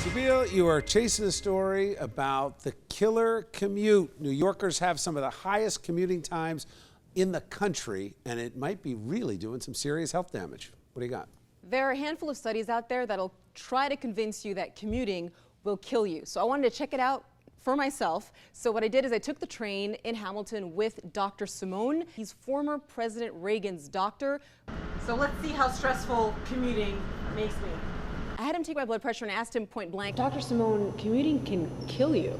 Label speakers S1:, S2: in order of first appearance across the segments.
S1: Sibile, you are chasing a story about the killer commute. New Yorkers have some of the highest commuting times in the country, and it might be really doing some serious health damage. What do you got?
S2: There are a handful of studies out there that'll try to convince you that commuting will kill you. So I wanted to check it out for myself. So what I did is I took the train in Hamilton with Dr. Simone. He's former President Reagan's doctor. So let's see how stressful commuting makes me. I had him take my blood pressure and asked him point blank, Dr. Simone, commuting can kill you.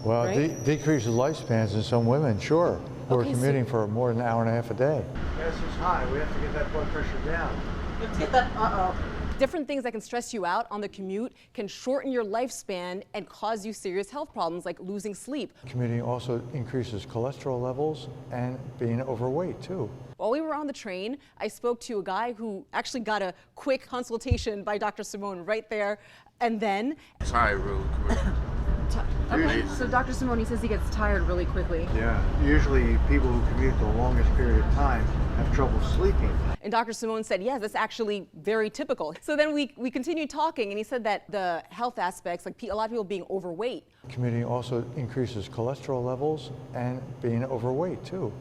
S3: Well,
S2: right?
S3: Decreases lifespans in some women, sure, who are commuting for more than an hour and a half a day.
S4: Yes, it's high. We have to get that blood pressure down.
S2: Different things that can stress you out on the commute can shorten your lifespan and cause you serious health problems like losing sleep.
S3: Commuting also increases cholesterol levels and being overweight too.
S2: While we were on the train, I spoke to a guy who actually got a quick consultation by Dr. Simone right there and then.
S5: Tired really quick.
S2: Okay, so Dr. Simone, he says he gets tired really quickly.
S4: Yeah, usually people who commute the longest period of time have trouble sleeping.
S2: And Dr. Simone said, yes, that's actually very typical. So then we continued talking, and he said that the health aspects, like a lot of people being overweight.
S3: Commuting also increases cholesterol levels and being overweight too,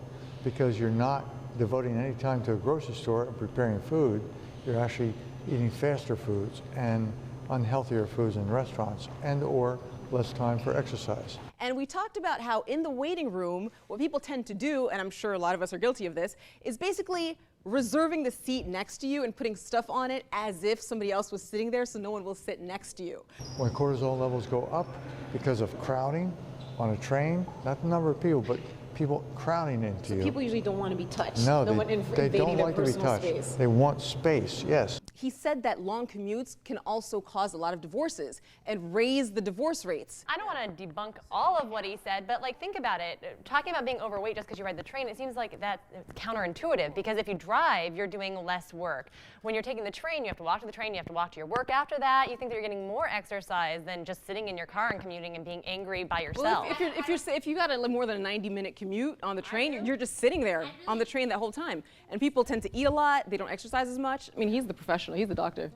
S3: because you're not devoting any time to a grocery store and preparing food. You're actually eating faster foods and unhealthier foods in restaurants, and or less time for exercise.
S2: And we talked about how in the waiting room, what people tend to do, and I'm sure a lot of us are guilty of this, is basically reserving the seat next to you and putting stuff on it as if somebody else was sitting there so no one will sit next to you.
S3: When cortisol levels go up because of crowding on a train, not the number of people, but people crowding into you.
S6: People usually don't want to be touched.
S3: No,
S6: one
S3: they don't like to be
S6: personal
S3: touched.
S6: Space.
S3: They want space, yes.
S2: He said that long commutes can also cause a lot of divorces and raise the divorce rates.
S7: I don't want to debunk all of what he said, but like think about it. Talking about being overweight just because you ride the train, it seems like that's counterintuitive because if you drive, you're doing less work. When you're taking the train, you have to walk to the train, you have to walk to your work after that. You think that you're getting more exercise than just sitting in your car and commuting and being angry by yourself.
S2: Well, if you got a more than a 90-minute commute on the train, you're just sitting there on the train that whole time. And people tend to eat a lot, they don't exercise as much. I mean, he's the professional, he's the doctor.